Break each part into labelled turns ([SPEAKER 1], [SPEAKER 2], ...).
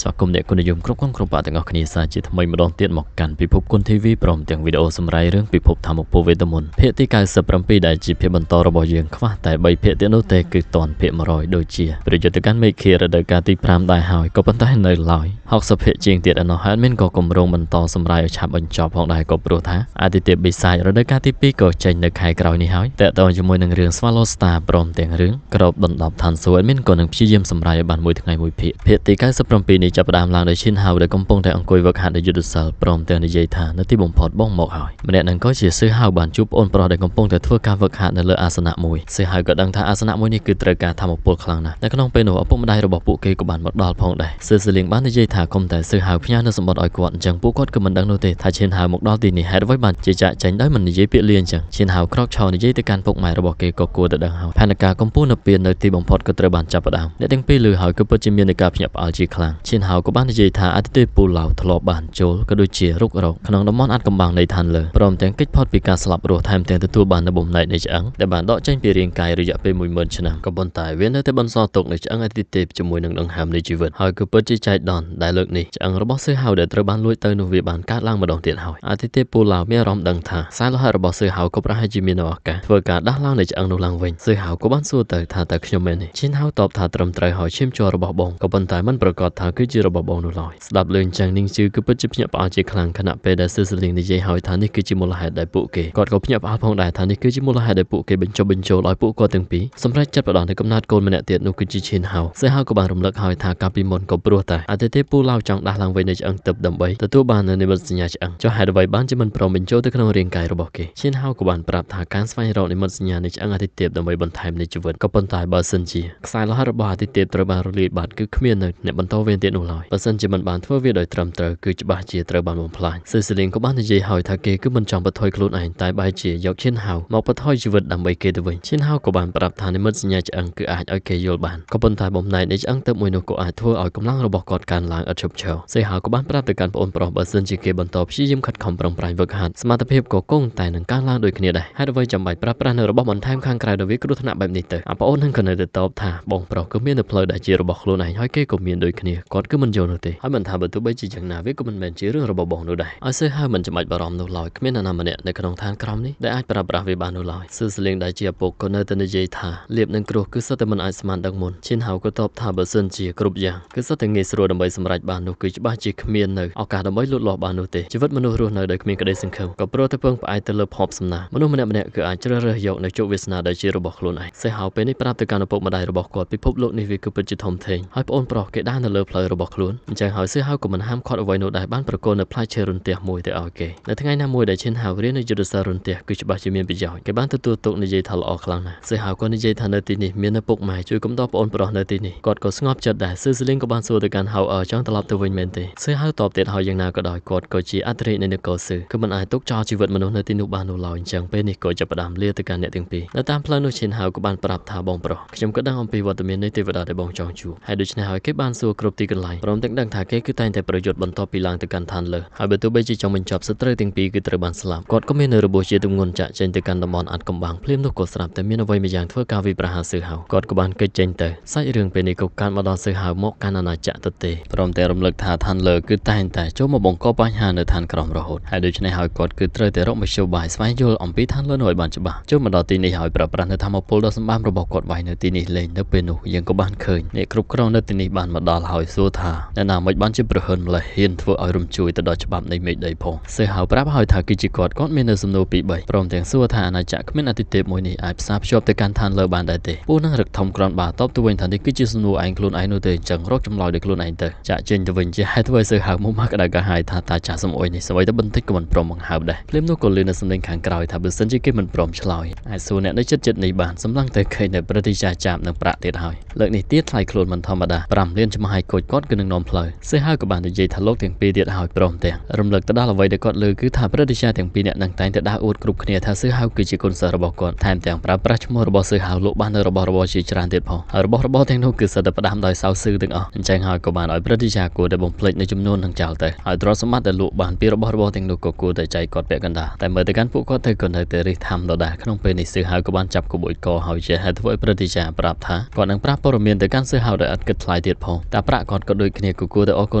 [SPEAKER 1] สวัสดีអ្នកគុណនិយមគ្រប់គ្រប់បាទាំងអស់គ្នាសាជាថ្មីម្ដងទៀតមកកាន់ពិភពគុណ TV ព្រមទាំងវីដេអូសម្រាយរឿងពិភពធម្មពលវេទមន្តភាគទី97ដែលជាភាគបន្តរបស់យើងខ្វះតែ3ភាគទៀតនោះទេគឺតនភាគ100ដូចជាប្រយុទ្ធកម្មមេឃារដូវកាលទី5ដែរហើយក៏ប៉ុន្តែនៅឡើយ60ភាគជាងទៀតឯណោះហើយមានក៏គម្រោងបន្តសម្រាយឲ្យឆាប់បញ្ចប់ផងដែរក៏ព្រោះថាអាទិទេពបិសាចរដូវកាលទី2ក៏ចេញនៅខែក្រោយនេះហើយតើតើជាមួយនឹងរឿង Swallow Star ព្រមទាំងរឿងក្របដណ្ដប់ឋានសួគ៌មានក៏នឹងព្យាយាមសម្រាយឲ្យបានមួយថ្ងៃមួយភាគទី97នេះចាប់ផ្ដើមឡើងដោយឈិនហៅដែលកំពុងតែអង្គុយវឹកហាត់ដោយយុទ្ធសាស្ត្រព្រមទាំងនិយាយថានៅទីបំផុតបងមកហើយម្នាក់នឹងក៏ជាសឺហៅបានជួបប្អូនប្រុសដែលកំពុងតែធ្វើការវឹកហាត់នៅលើអាសនៈមួយសឺហៅក៏ដឹងថាអាសនៈមួយនេះគឺត្រូវការធម្មពលខ្លាំងណាស់នៅក្នុងពេលនោះឪពុកម្ដាយរបស់ពួកគេក៏បានមកដល់ផងដែរសឺលៀងបាននិយាយថាគុំតែសឺហៅផ្ញើនៅសម្បត្តិឲ្យគាត់អញ្ចឹងពួកគាត់ក៏មិនដឹងនោះទេថាឈិនហៅមកដល់ទីនេះហេតុអ្វីបានជាចាក់ចេញដោយមិននិយាយពាក្យលាអញ្ចឹងឈិនហៅក្រោកឈរនិយាយទៅកាន់ពុកម៉ែរបស់គេក៏គួរតែដឹងហើយផែនការកម្ពុជានៅពេលនៅទីបំផុតក៏ត្រូវបានចាប់ផ្ដើមអ្នកទាំងពីរឮហើយក៏ពិតជាមានការភ្ញាក់ផ្អើលជាខ្លាំងឈិនហៅក៏បាននិយាយថាអតិថិពូឡៅធ្លាប់បានចូលក៏ដូចជារុករកក្នុងតំបន់អាត់កំបាំងនៃឋានលើព្រមទាំងកិច្ចផុតពីការស្លាប់រស់ថែមទាំងទទួលបាននូវបំណែកនៃឆ្អឹងដែលបានដកចេញពីរាងកាយរយៈពេល10000ឆ្នាំក៏ប៉ុន្តែវានៅតែបន្សល់ទុកនូវឆ្អឹងអតិថិពជាមួយនឹងដង្ហើមនៃជីវិតហើយក៏ពិតជាចៃដន្យដែលលើកនេះឆ្អឹងរបស់សឺហៅដែលត្រូវបានលួចទៅនោះវាបានកើតឡើងម្ដងទៀតហើយអតិថិពពូឡៅមានអារម្មណ៍ដឹងថាខ្សែលោហិតរបស់សឺហៅក៏ប្រហែលជាមានឱកាសធ្វើការដាស់ឡើងនៃឆ្អឹងនោះឡើងវិញសឺហៅក៏បានសួរទៅថាតើខ្ញុំមែនទេឈិនហៅតបថាត្រឹមត្រូវហើយឈាមជ័ររបស់បងក៏ប៉ុន្តែមិនប្រកាសថាគឺជារបស់បងនោះឡើយស្ដាប់លើអញ្ចឹងនាងជឿគឺពិតជាភ្ញាក់ផ្អើលជាខ្លាំងខណៈពេលដែលសឺលៀងនិយាយហើយថានេះគឺជាមូលហេតុដែលពួកគេគាត់ក៏ភ្ញាក់ផ្អើលផងដែរថានេះគឺជាមូលហេតុដែលពួកគេបញ្ចុះបញ្ចូលឲ្យពួកគាត់ទាំងពីរសម្រេចចិត្តផ្ដោតនៅកំណត់កូនម្នាក់ទៀតនោះគឺជាឈិនហៅសឺហៅក៏បានរំលឹកហើយថាកាលពីមុនក៏ព្រោះតែអតិថិពូឡៅចង់ដាស់ឡើងវិញនៃឆ្អឹងទឹកដើម្បីទទួលបាននូវនិមិត្តសញ្ញាឆ្អឹងចុះហេតុអ្វីបានជាមិនព្រមបញ្ចូលទៅក្នុងរាងកាយរបស់គេឈិនហៅក៏បានប្រាប់ថាការស្វែងរកនិមិត្តសញ្ញានៃឆ្អឹងអតិថិពដើម្បីបន្ថែមនៃជីវិតក៏ប៉ុន្តែបើសិនជាខ្សែលោហិតរបស់អតិថិពត្រូវបានរលាយបាត់គឺគ្មាននៅអ្នកបន្តវេនទៀតនោះឡើយបើសិនជាមិនបានធ្វើវាដោយត្រឹមត្រូវគឺច្បាស់ជាត្រូវបានបំផ្លាញសឺលៀងក៏បាននិយាយហើយថាគេគឺមិនចង់បន្ថយខ្លួនឯងតែបែរជាយកឈិនហៅមកបន្ថយជីវិតដើម្បីគេទៅវិញឈិនហៅក៏បានប្រាប់ថានិមិត្តសញ្ញាឆ្អឹងគឺអាចឲ្យគេយល់បានក៏ប៉ុន្តែបំណែកនៃឆ្អឹងទឹកមួយនោះក៏អាចធ្វើឲ្យកម្លាំងរបស់គាត់កើនឡើងឥតឈប់ឈរសឺហៅក៏បានប្រាប់ទៅកាន់ប្អូនប្រុសបើសិនជាគេបន្តព្យាយាមខិតខំប្រឹងប្រែងវឹកហាត់សមត្ថភាពក៏គង់តែនឹងកើនឡើងដូចគ្នាដែរហេតុអ្វីចាំបាច់ប្រើប្រាស់នៅរបស់បន្ថែមខាងក្រៅដែលវាគ្រោះថ្នាក់បែបនេះទៅប្អូននឹងក៏នៅតែតបថាបងប្រុសគឺមាននៅផ្លូវដែលជារបស់ខ្លួនឯងហើយគេក៏មានដូចគ្នាគាត់គឺមិនយល់នោះទេហើយមិនថាបើទោះបីជាយ៉ាងណាវាក៏មិនមែនជារឿងរបស់បងនោះដែរឲ្យសឺហៅមិនចាំបាច់បារម្ភនោះឡើយគ្មាននរណាម្នាក់នៅក្នុងឋានក្រមនេះដែលអាចប្រើប្រាស់វាបាននោះឡើយសឺលៀងដែលជាឪពុកក៏នៅតែនិយាយថាលៀបនឹងគ្រោះគឺសុទ្ធតែមិនអាចស្មានដឹងមុនឈិនហៅក៏តបថាបើសិនជាគ្រប់យ៉ាងគឺសុទ្ធតែងាយស្រួលដើម្បីសម្រេចបាននោះគឺច្បាស់ជាគ្មាននៅឱកាសដើម្បីលូតលាស់បាននោះទេជីវិតមនុស្សរស់នៅដោយគ្មានក្តីសង្ឃឹមក៏ព្រោះតែពឹងផ្អែកទៅលើភ័ព្វសំណាងមនុស្សម្នាក់ៗគឺអាចជ្រើសរើសយកនៅជោគវាសនាដែលជារបស់ខ្លួនឯងសឺហៅពេលនេះប្រាប់ទៅកាន់ឪពុកម្ដាយរបស់គាត់ពិភពលោកនេះវាគឺពិតជាធំធេងហើយប្អូនប្រុសគេដើរនៅលើផ្លូវរបស់ខ្លួនអញ្ចឹងហើយសឺហៅក៏មិនហាមឃាត់អ្វីនោះដែរបានប្រគល់នៅផ្លែឈើរន្ទះមួយទៅឲ្យគេនៅថ្ងៃណាមួយដែលឈិនហៅរៀននៅយុទ្ធសាស្ត្ររន្ទះគឺច្បាស់ជាមានប្រយោជន៍គេបានទទួលទុកនិយាយថាល្អខ្លាំងណាស់សឺហៅក៏និយាយថានៅទីនេះមានឪពុកម៉ែជួយកំដរប្អូនប្រុសនៅទីនេះគាត់ក៏ស្ងប់ចិត្តដែរសឺលៀងក៏បានសួរទៅកាន់ហៅចង់ត្រឡប់ទៅវិញមែនទេសឺហៅតបទៀតហើយយ៉ាងណាក៏ដោយគាត់ក៏ជាអធិរាជនៃនគរសឺគឺមិនអាចទុកចោលជីវិតមនុស្សនៅទីនោះបាននោះឡើយអញ្ចឹងពេលនេះក៏ចាប់ផ្ដើមលាទៅកាន់អ្នកទាំងពីរនៅតាមផ្លូវនោះឈិនហៅក៏បានប្រាប់ថាបងប្រុសខ្ញុំក៏ដឹងអំពីវត្តមាននៃទេវតាដែលបងចង់ជួបហើយដូច្នេះហើយគេបានសួរគ្រប់ទីកន្លែងព្រមទាំងដឹងថាគេគឺតែងតែប្រយុទ្ធបន្តពីឡើងទៅកាន់ឋានលើហើយបើទោះបីជាចង់បញ្ចប់សត្រូវទាំងពីរគឺត្រូវបានស្លាប់គាត់ក៏មានរបួសជាទម្ងន់ចាក់ចេញទៅកាន់តំបន់អាត់កំបាំងភ្លាមនោះក៏ស្រាប់តែមានអ្វីមួយយ៉ាងធ្វើការវិប្រហារសឺហៅគាត់ក៏បានគេចចេញទៅសាច់រឿងពេលនេះក៏កាន់មកដល់សឺហៅមកកាន់អាណាចក្រទៅទេព្រមទាំងរំលឹកថាឋានលើគឺតែងតែចូលមកបង្កបញ្ហានៅឋានក្រោមរហូតហើយដូច្នេះហើយគាត់គឺត្រូវតែរកមធ្យោបាយស្វែងយល់អំពីឋានលើនោះឲ្យបានច្បាស់ចូលមកដល់ទីនេះហើយប្រើប្រាស់នៅធម្មពលដ៏សម្បើមរបស់គាត់វាយនៅទីនេះលេងនៅពេលនោះយើងក៏បានឃើញអ្នកគ្រប់គ្រងនៅទីនេះបានមកដល់ហើយសួរថាអ្នកណាមិនបានជាប្រហិនម្លេះហ៊ានធ្វើឲ្យរំជួយទៅដល់ច្បាប់នៃមេឃដីផងសឺហៅប្រាប់ហើយថាគឺជាគាត់មាននៅសំណួរពី3ព្រមទាំងសួរថាអាណាចក្រគ្មានអតិថិពមួយនេះអាចផ្សារភ្ជាប់ទៅកាន់ឋានលើបានដែរទេពួកនឹងរឹកធំក្រនបាតបទៅវិញថានេះគឺជាសំណួរឯងខ្លួនឯងនោះទេអញ្ចឹងរកចម្លើយដោយខ្លួនឯងទៅចាក់ចេញទៅវិញជាហេតុធ្វើឲ្យសឺហៅមកមកក្តៅកាហាយថាតាចាស់សំអុយនេះស្អីទៅបន្តិចក៏មិនព្រមបង្ហើបដែរភ្លាមនោះក៏លឺនៅសំឡេងខាងក្រោយថាបើសិនជាគេមិនព្រមឆ្លើយអាចសួរអ្នកនៅចិត្តនេះបានសម្លឹងតែឃើញនៅប្រតិចាចាប់នឹងប្រាក់ទៀតហើយលើកនេះទៀតថ្លៃខ្លួនមិនធម្មតា5លានចំហាយគូចគាត់គឺនឹងនាំផ្លូវសឺហៅក៏បាននិយាយថាលោកទាំងពីរទៀតហើយព្រមទាំងរំលឹកទៅដល់អ្វីដែលគាត់លើគឺថាប្រតិចាទាំងពីរអ្នកនឹងតែងតែដើរអួតគ្រប់គ្នាថាសឺហៅគឺជាគុណសិស្សរបស់គាត់ថែមទាំងប្រើប្រាស់ឈ្មោះរបស់សឺហៅលោកបាននៅរបស់របរជាច្រើនទៀតផងហើយរបស់របរទាំងនោះគឺសិតតែផ្ដាំដោយសៅស៊ឺទាំងអស់អញ្ចឹងហើយក៏បានឲ្យប្រតិចាគួរតែបំភ្លេចនៅចំនួននឹងចោលទៅហើយទ្រព្យសម្បត្តិដែលលោកបានពីរបស់របរទាំងនោះក៏គួរតែចែកគាត់ពាក់កណ្ដាលតែមើលទៅកាន់ពួកគាត់ទៅក៏នៅតែរិះថាំដដែលក្នុងពេលនេះសឺហៅក៏បានចាប់ក្បួយកហើយជាហេតុធ្វើឲ្យប្រតិចាប្រាប់ថាគាត់នឹងប្រាប់ព័ត៌មានទៅកាន់សឺហៅដោយឥតគិតថ្លៃទៀតផងតែប្រាក់គាត់ គាត់ក៏ដូចគ្នាគួរតែអរគុ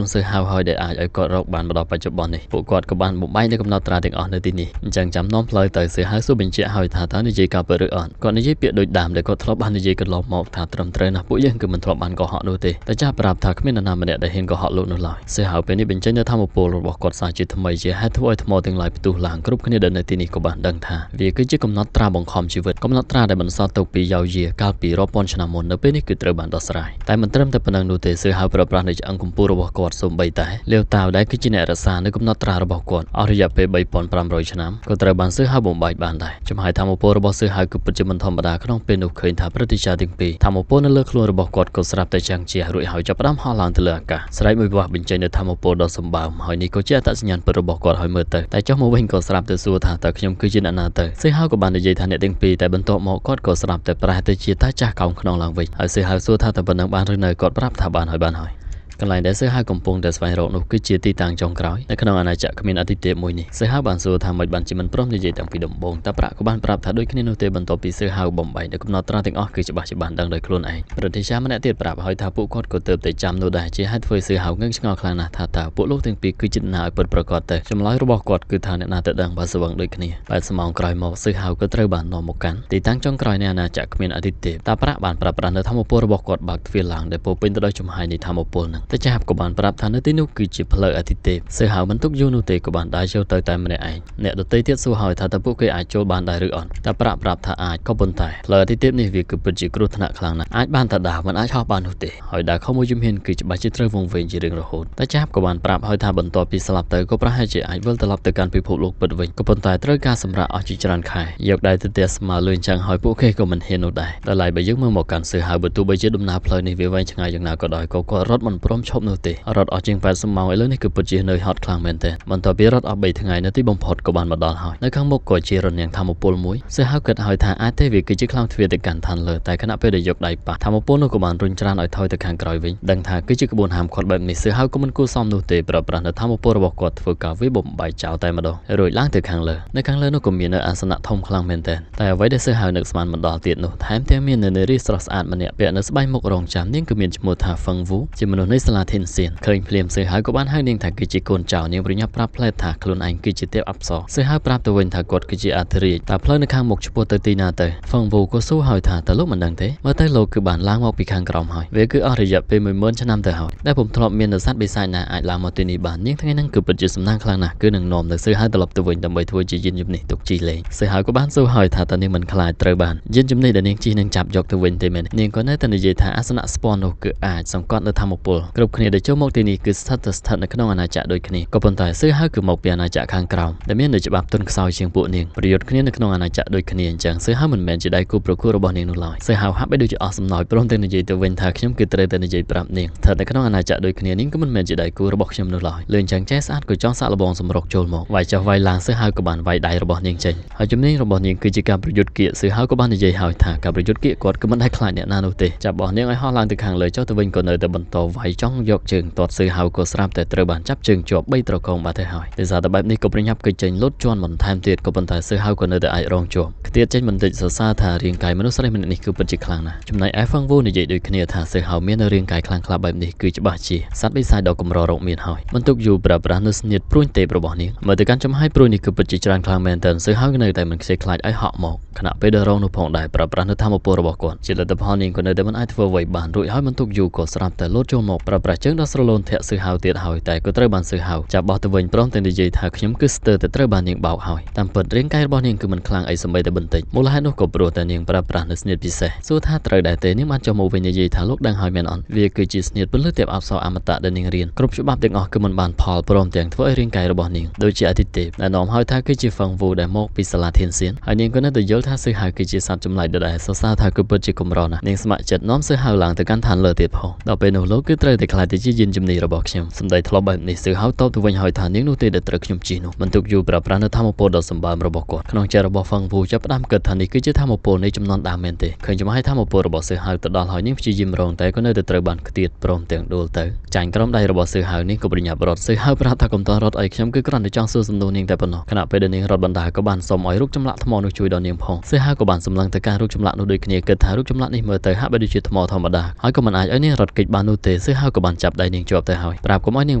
[SPEAKER 1] ណសើហៅហើយដែលអាចឲ្យគាត់រកបានមកដល់បច្ចុប្បន្ននេះពួកគាត់ក៏បានបំបែកនៅកំណត់ត្រាទាំងអស់នៅទីនេះអញ្ចឹងចាំនាំផ្លូវទៅសើហៅសួរបញ្ជាក់ហើយថាតើនិយាយការពិតឬអត់គាត់និយាយពាក្យដូចដើមដែលគាត់ធ្លាប់បាននិយាយកន្លងមកថាត្រឹមត្រូវណាស់ពួកយើងគឺមិនធ្លាប់បានកុហកនោះទេតែចាស់ប្រាប់ថាគ្មាននរណាម្នាក់ដែលហ៊ានកុហកលោកនោះឡើយសើហៅពេលនេះបញ្ចេញនៅធម្មពលរបស់គាត់សាជាថ្មីជាហេតុធ្វើឲ្យថ្មទាំងឡាយផ្ទុះឡើងគ្រប់គ្នាដែលនៅទីនេះក៏បានដឹងថាវាគឺជាកំណត់ត្រាបង្ខំជីវិតកំណត់ត្រាដែលបន្សល់ទុកពីយ៉ាវយាកាលពីរាប់ពាន់ឆ្នាំមុននៅពេលនេះគឺត្រូវបានដោះស្រាយតែមិនត្រឹមតែប៉ុណ្ណឹងនោះទេសើហៅប្រើប្រាស់នៅឆ្អឹងកម្ពូលរបស់គាត់សូម្បីតែលាវតាវដែលគឺជាអ្នករក្សានៅកំណត់ត្រារបស់គាត់អស់រយៈពេល3500ឆ្នាំក៏ត្រូវបានសើហៅបំបែកបានដែរចំហាយធម្មពលរបស់សើហៅគឺពិតជាមិនធម្មតាក្នុងពេលនោះឃើញថាព្រឹទ្ធាចារ្យទាំងពីរធម្មពលនៅលើខ្លួនរបស់គាត់ក៏ស្រាប់តែចាំងជះរួចហើយចាប់ផ្ដើមហោះឡើងទៅលើអាកាសស្រែកមួយវាស់បញ្ចេញនៅធម្មពលដ៏សម្បើមហើយនេះក៏ជាអត្តសញ្ញាណពិតរបស់គាត់ហើយមើលទៅតែចុះមកវិញក៏ស្រាប់តែសួរថាតើខ្ញុំគឺជាអ្នកណាទៅសើហៅក៏បាននិយាយថាអ្នកទាំងពីរតែបន្ទាប់មកគាត់ក៏ស្រាប់តែប្រែទៅជាតាចាស់កោងខ្នងឡើងវិញហើយសើហៅសួរថាតើប៉ុណ្ណឹងបានឬនៅគាត់ប្រាប់ថាបានហើយកន្លែងដែលសើហៅកំពុងតែស្វែងរកនោះគឺជាទីតាំងចុងក្រោយនៅក្នុងអាណាចក្រគ្មានអាទិទេពមួយនេះសើហៅបានសួរថាមិនបានជាមិនព្រមនិយាយតាំងពីដំបូងតែប្រាក់ក៏បានប្រាប់ថាដូចគ្នានោះទេបន្ទាប់ពីសើហៅបំបែកនៅកំណត់ត្រាទាំងអស់គឺច្បាស់ជាបានដឹងដោយខ្លួនឯងព្រឹទ្ធាចារ្យម្នាក់ទៀតប្រាប់ហើយថាពួកគាត់ក៏ទើបតែចាំនោះដែរជាហេតុធ្វើសើហៅងឹងឆ្ងល់ខ្លាំងណាស់ថាតើពួកលោកទាំងពីរគឺជាអ្នកណាឲ្យពិតប្រាកដទៅចម្លើយរបស់គាត់គឺថាអ្នកណាទៅដឹងបើស្វឹងដូចគ្នាបែបស្មោងក្រោយមកសើហៅក៏ត្រូវបាននាំមកកាន់ទីតាំងចុងក្រោយនៃអាណាចក្រគ្មានអាទិទេពតាប្រាក់បានប្រាប់ប្រាស់នៅធម្មពលរបស់គាត់បើកទ្វារឡើងដែលពោពេញទៅដោយចំហាយនៃធម្មពលនឹងតែចាប់ក៏បានប្រាប់ថានៅទីនោះគឺជាផ្លូវអាទិទេពសើហៅមិនទុកយូរនោះទេក៏បានដើរចូលទៅតែម្នាក់ឯងអ្នកដទៃទៀតសួរហើយថាតើពួកគេអាចចូលបានដែរឬអត់តែប្រាក់ប្រាប់ថាអាចក៏ប៉ុន្តែផ្លូវអាទិទេពនេះវាគឺពិតជាគ្រោះថ្នាក់ខ្លាំងណាស់អាចបានតែដើរមិនអាចហោះបាននោះទេហើយដើរខុសមួយជំហានគឺច្បាស់ជាត្រូវវង្វេងជារឿងរហូតតែចាប់ក៏បានប្រាប់ហើយថាបន្ទាប់ពីស្លាប់ទៅក៏ប្រហែលជាអាចវិលត្រឡប់ទៅកាន់ពិភពលោកពិតវិញក៏ប៉ុន្តែត្រូវការសម្រាប់អស់ជាច្រើនខែយកដៃទៅទះស្មាលឿនចឹងហើយពួកគេក៏មិនហ៊ាននោះដែរតែឡើយបើយើងមើលមកកាន់សើហៅបើទោះបីជាដំណើរផ្លូវនេះវាវែងឆ្ងាយយ៉ាងណាក៏ដោយក៏គាត់រត់មិនព្រមឈប់នោះទេរត់អស់ជាង80ម៉ោងឥឡូវនេះគឺពិតជានៅហត់ខ្លាំងមែនទែនបន្ទាប់ពីរត់អស់3ថ្ងៃនៅទីបំផុតក៏បានមកដល់ហើយនៅខាងមុខក៏ជារនាំងធម្មពលមួយសើហៅគិតហើយថាអាចទេវាគឺជាខ្លាំងទ្វារទៅកាន់ឋានលើតែខណៈពេលដែលយកដៃប៉ះធម្មពលនោះក៏បានរុញច្រានឲ្យថយទៅខាងក្រោយវិញដឹងថាគឺជាក្បួនហាមឃាត់បែបនេះសើហៅក៏មិនគួរសមនោះទេប្រើប្រាស់នៅធម្មពលរបស់គាត់ធ្វើការវាបំបែកចោលតែម្ដងរួចឡើងទៅខាងលើនៅខាងលើនោះក៏មាននៅអាសនៈធំខ្លាំងមែនទែនតែអ្វីដែលសើហៅនឹកស្មានមិនដល់ទៀតនោះថែមទាំងមាននៅនារីស្រស់ស្អាតម្នាក់ពាក់នៅស្បែកមុខរងចាំនាងគឺមានឈ្មោះថាហ្វឹងវូជាមនុស្សនៃសាលាធីនសៀនឃើញភ្លាមសើហៅក៏បានហៅនាងថាគឺជាកូនចៅនាងប្រញាប់ប្រាប់ផ្លែតថាខ្លួនឯងគឺជាទេពអប្សរសើហៅប្រាប់ទៅវិញថាគាត់គឺជាអធិរាជតែផ្លូវនៅខាងមុខឆ្ពោះទៅទីណាទៅហ្វឹងវូក៏សួរហើយថាតើលោកមិនដឹងទេមើលទៅលោកគឺបានឡើងមកពីខាងក្រោមហើយវាគឺអស់រយៈពេល10000ឆ្នាំទៅហើយដែលผมធ្លាប់មាននៅសត្វបិសាចណាអាចឡើងមកទីនេះបាននាងថ្ងៃហ្នឹងគឺពិតជាសំណាងខ្លាំងណាស់គឺនឹងនាំនៅសើហៅត្រឡប់ទៅវិញដើម្បីធ្វើជាយានជំនិះទុកជីលេងសើហៅក៏បានសួរហើយថាតើនាងមិនខ្លាចត្រូវបានយានជំនិះដែលនាងជិះនឹងចាប់យកទៅវិញទេមែននាងក៏នៅតែនិយាយថាអាសនៈស្ពាន់នោះគឺអាចសង្កត់នៅធម្មពលគ្រប់គ្នាដែលចូលមកទីនេះគឺស្ថិតនៅក្នុងអាណាចក្រដូចគ្នាក៏ប៉ុន្តែសើហៅគឺមកពីអាណាចក្រខាងក្រោមដែលមាននៅច្បាប់ទន់ខ្សោយជាងពួកនាងប្រយុទ្ធគ្នានៅក្នុងអាណាចក្រដូចគ្នាអញ្ចឹងសើហៅមិនមែនជាដៃគូប្រកួតរបស់នាងនោះឡើយសើហៅហាក់បីដូចជាអស់សំណោចព្រមទាំងនិយាយទៅវិញថាខ្ញុំគឺត្រូវតែនិយាយប្រាប់នាងថានៅក្នុងអាណាចក្រដូចគ្នានាងក៏មិនមែនជាដៃគូរបស់ខ្ញុំនោះឡើយលឿនចឹងចេះស្អាតក៏ចង់សាក់លបងសម្រុកចូលមកវាយចុះវាយឡើងសើហៅក៏បានវាយដៃរបស់នាងចេញហើយជំនាញរបស់នាងគឺជាការប្រយុទ្ធគៀកសើហៅក៏បាននិយាយហើយថាការប្រយុទ្ធគៀកគាត់គឺមិនដែលខ្លាចអ្នកណានោះទេចាប់បោះនាងឲ្យហោះឡើងទៅខាងលើចុះទៅវិញក៏នៅតែបន្តវាយចង់យកជើងទាត់សើហៅក៏ស្រាប់តែត្រូវបានចាប់ជើងជាប់3ត្រកងបាត់ទៅហើយដោយសារតែបែបនេះក៏ប្រញាប់គេចចេញលូតជន់បន្ថែមទៀតក៏ប៉ុន្តែសើហៅក៏នៅតែអាចរងជាប់ខ្ទាតចេញបន្តិចសរសើរថារាងកាយមនុស្សស្រីម្នាក់នេះគឺពិតជាខ្លាំងណាស់ចំណែកឯហ្វឹងវូនិយាយដូចគ្នាថាសើហៅមានរាងកាយខ្លាំងក្លាបែបនេះគឺច្បាស់ជាសត្វបិសាចដ៏កម្ររកមានហើយបន្ទុកយូរប្រើប្រាស់នៅស្នៀតព្រួញទេពរបស់នាងមើលទៅកាន់ចំហាយព្រួយនេះគឺពិតជាច្រើនខ្លាំងមែនទែនសើហៅនៅតែមិនខ្ជិលខ្លាចឲ្យហក់មកខណៈពេលដែលរងនោះផងដែរប្រើប្រាស់នៅធម្មពលរបស់គាត់ជាលទ្ធផលនាងក៏នៅតែមិនអាចធ្វើអ្វីបានរួចហើយបន្ទុកយូរក៏ស្រាប់តែលោតចូលមកប្រើប្រាស់ជើងដ៏ស្រលូនធាក់សើហៅទៀតហើយតែក៏ត្រូវបានសើហៅចាប់បោះទៅវិញព្រមទាំងនិយាយថាខ្ញុំគឺស្ទើរតែត្រូវបាននាងបោកហើយតាមពិតរាងកាយរបស់នាងគឺមិនខ្លាំងអីសូម្បីតែបន្តិចមូលហេតុនោះក៏ព្រោះតែនាងប្រើប្រាស់នៅស្នៀតពិសេសសួរថាត្រូវដែរទេនាងបានចុះមកវិញនិយាយថាលោកដឹងហើយមែនអត់វាគឺជាស្នៀតពលិទេពអប្សរអមតៈដែលនាងរៀនគ្រប់ច្បាប់ទាំងអស់គឺមិនបានផលព្រមទាំងធ្វើឲ្យរាងកាយរបស់នាងដូចជាអាទិទេពដែលនាំឲ្យថាគឺជាហ្វឹងវូដែលមកពីសាលាធានសៀនហើយនាងក៏នៅតែយល់ថាសើហៅគឺជាសត្វចម្លែកដដែលសរសើរថាគឺពិតជាកម្រណាស់នាងស្ម័គ្រចិត្តនាំសើហៅឡើងទៅកាន់ឋានលើទៀតផងដល់ពេលនោះលោកគឺត្រូវតែខ្លាចទៅជាយានជំនិះរបស់ខ្ញុំសម្ដីធ្លាប់បែបនេះសើហៅតបទៅវិញហើយថានាងនោះទេដែលត្រូវខ្ញុំជិះនោះបន្ទុកយូរប្រើប្រាស់នៅធម្មពលដ៏សម្បើមរបស់គាត់ក្នុងចិត្តរបស់ហ្វឹងវូចាប់ផ្ដើមគិតថានេះគឺជាធម្មពលនៃចំនួនដើមមែនទេឃើញចំហាយធម្មពលរបស់សើហៅទៅដល់ហើយនាងព្យាយាមរងតែក៏នៅតែត្រូវបានខ្ទាតព្រមទាំងដួលទៅចាញ់ក្រុមដៃរបស់សើហៅនេះក៏ប្រញាប់រត់សើហៅប្រាប់ថាកុំតរត់ឲ្យខ្ញុំគឺគ្រាន់តែចង់សួរសំណួរនាងតែប៉ុណ្ណោះខណៈពេលដែលនាងរត់បណ្ដាក៏បានសុំឲ្យរូបចម្លាក់ថ្មនោះជួយដល់នាងផងសើហៅក៏បានសម្លឹងទៅការរូបចម្លាក់នោះដូចគ្នាគិតថារូបចម្លាក់នេះមើលទៅហាក់បីដូចជាថ្មធម្មតាហើយក៏មិនអាចឲ្យនាងរត់គេចបាននោះទេសើហៅ ក៏បានចាប់ដៃនាងជាប់ទៅហើយប្រាប់កុំឲ្យនាង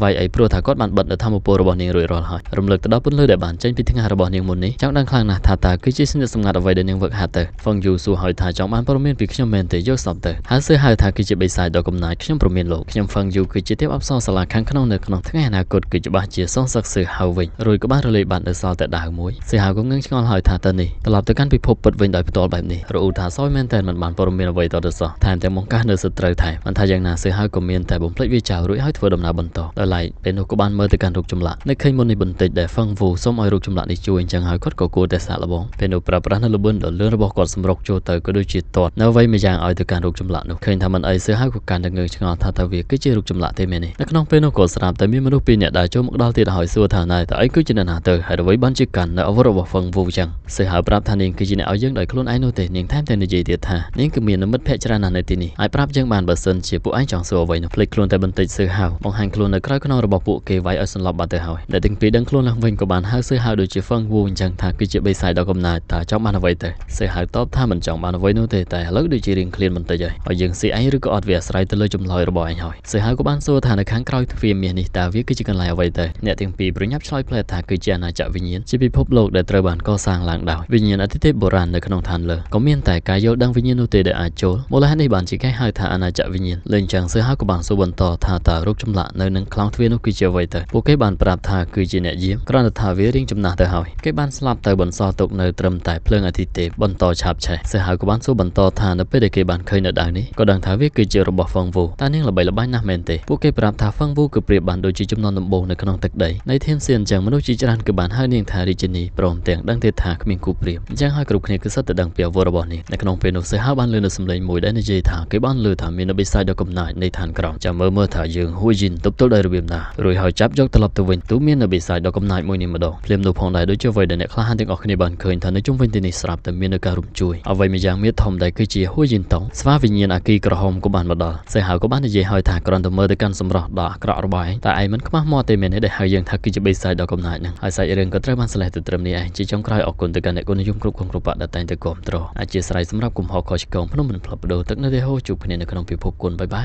[SPEAKER 1] វាយអីព្រោះថាគាត់បានបិទនៅធម្មពលរបស់នាងរួចរាល់ហើយរំលឹកទៅដល់ពន្លឺដែលបានចេញពីថ្ងៃរបស់នាងមុននេះចង់ដឹងខ្លាំងណាស់ថាតើគឺជាស្និទ្ធសម្ងាត់អ្វីដែលនាងវឹកហាត់ទៅហ្វឹងយូសួរហើយថាចង់បានព័ត៌មានពីខ្ញុំមែនទេយកសពទៅហើយសើហៅថាគឺជាបិសាចដ៏កំណាចខ្ញុំព្រមានលោកខ្ញុំហ្វឹងយូគឺជាទេពអប្សរសាលាខាងក្នុងនៅក្នុងថ្ងៃអនាគតគឺច្បាស់ជាសងសឹកសើហៅវិញរួចក៏បានរលាយបាត់នៅសល់តែដាវមួយសើហៅក៏ងឹងឆ្ងល់ហើយថាតើនេះត្រឡប់ទៅកាន់ពិភពពិតវិញដោយផ្ទាល់បែបនេះរអ៊ូថាសយមែនតែមិនបានព័ត៌មានអ្វីតទៅសោះថែមទាំងបង្កាសនៅសត្រូវថែមមិនថាយ៉ាងណាសើហៅក៏មានតែបំភ្លេចវាចោលរួចហើយធ្វើដំណើរបន្តដោយឡែកពេលនោះក៏បានមើលទៅកាន់រូបចម្លាក់នៅឃើញមុននេះបន្តិចដែលហ្វឹងវូសូមឲ្យរូបចម្លាក់នេះជួយអញ្ចឹងហើយគាត់ក៏គួរតែសាកល្បងពេលនោះប្រើប្រាស់នៅល្បឿនដ៏លឿនរបស់គាត់សម្រុកចូលទៅក៏ដូចជាទាត់នៅអ្វីមួយយ៉ាងឲ្យទៅកាន់រូបចម្លាក់នោះឃើញថាមិនអីសើហៅក៏កាន់តែងើឆ្ងល់ថាតើវាគឺជារូបចម្លាក់ទេមែនទេនៅក្នុងពេលនោះក៏ស្រាប់តែមានមនុស្សពីរនាក់ដើរចូលមកដល់ទៀតហើយសួរថាណែតើអីគឺជាអ្នកណាទៅហើយអ្វីបានជាកាន់នៅអាវុធរបស់ហ្វឹងវូចឹងសើហៅប្រាប់ថានាងគឺជាអ្នកឲ្យយើងដោយខ្លួនឯងនោះទេនាងថែមទាំងនិយាយទៀតថានាងគឺមានមិត្តភក្តិច្រើនណាស់នៅទីនេះអាចប្រាប់យើងបានបើសិនជាពួកឯងចង់សួរអ្វីនោះភ្លេចខ្លួនតែបន្តិចសើហៅបង្ហាញខ្លួននៅក្រៅខ្នងរបស់ពួកគេវាយឲ្យសន្លប់បាត់ទៅហើយដែលទាំងពីរដឹងខ្លួនឡើងវិញក៏បានហៅសើហៅដូចជាហ្វឹងវូអញ្ចឹងថាគឺជាបិសាចដ៏កំណាចតើចង់បានអ្វីទៅសើហៅតបថាមិនចង់បានអ្វីនោះទេតែឥឡូវដូចជារៀងឃ្លានបន្តិចហើយយើងស៊ីឯងឬក៏អត់វាអាស្រ័យទៅលើចម្លើយរបស់ឯងហើយសើហៅក៏បានសួរថានៅខាងក្រោយទ្វារមាសនេះតើវាគឺជាកន្លែងអ្វីទៅអ្នកទាំងពីរប្រញាប់ឆ្លើយផ្លែថាគឺជាអាណាចក្រវិញ្ញាណជាពិភពលោកដែលត្រូវបានកសាងឡើងដោយវិញ្ញាណអតិទេពបុរាណនៅក្នុងឋានលើក៏មានតែការយល់ដឹងវិញ្ញាណនោះទេដែលអាចចូលមូលហេតុនេះបានជាគេហៅថាអាណាចក្រវិញ្ញាណលេងចឹងសើហៅក៏បានសួរបន្តថាតើរូបចម្លាក់នៅនឹងខ្លោងទ្វារនោះគឺជាអ្វីទៅពួកគេបានប្រាប់ថាគឺជាអ្នកយាមគ្រាន់តែថាវារៀងចំណាស់ទៅហើយគេបានស្លាប់ទៅបន្សល់ទុកនៅត្រឹមតែភ្លើងអាទិទេពបន្តឆាបឆេះសើហៅក៏បានសួរបន្តថានៅពេលដែលគេបានឃើញនៅដាវនេះក៏ដឹងថាវាគឺជារបស់ហ្វឹងវូតើនាងល្បីល្បាញណាស់មែនទេពួកគេប្រាប់ថាហ្វឹងវូគឺប្រៀបបានដូចជាចំនួនដំបូងនៅក្នុងទឹកដីនៃធានសៀនអញ្ចឹងមនុស្សជាច្រើនគឺបានហៅនាងថារាជិនីព្រមទាំងដឹងទៀតថាគ្មានគូប្រៀបអញ្ចឹងហើយគ្រប់គ្នាគឺសុទ្ធតែដឹងពីអាវុធរបស់នាងនៅក្នុងពេលនោះសើហៅបានលើនៅសំឡេងមួយដែលនិយាយថាគេបានលើថាមានបិសាចដ៏កំណាចនៃឋានក្រោមចាំមើលថាយើងហួយជីនទប់ទល់ដោយរបៀបណារួចហើយចាប់យកត្រឡប់ទៅវិញទូមានបិសាចដ៏កំណាចមួយនេះម្ដងភ្លាមនោះផងដែរដូចជាអ្វីដែលអ្នកក្លាហានទាំងអស់គ្នាបានឃើញថានៅជុំវិញទីនេះស្រាប់តែមាននៅការរំជួយអ្វីមួយយ៉ាងមានធំដែលគឺជាហួយជីនតងស្វាវិញ្ញាណអាគីក្រហមក៏បានមកដល់សើហៅក៏បាននិយាយឲ្យថាគ្រាន់តែមើលទៅកាន់សម្រស់ដ៏អាក្រក់របស់ឯងតែឯងមិនខ្មាស់មាត់ទេមែនទេដែលហៅយើងថាគឺជាបិសាចដ៏កំណាចហ្នឹងហើយសាច់រឿងក៏ត្រូវបានស្លេះទៅត្រឹមនេះឯងជាចុងក្រោយអរគុណទៅកាន់អ្នកគុណនិយមគ្រប់គ្រប់បាក់ដែលតែងតែគាំទ្រអធិស្ឋានសម្រាប់កំហុសខុសឆ្គងភ្នំមិនផ្លាប់បដោទឹកនៅទេហូជួបគ្នានៅក្នុងពិភពគុណបាយបាយ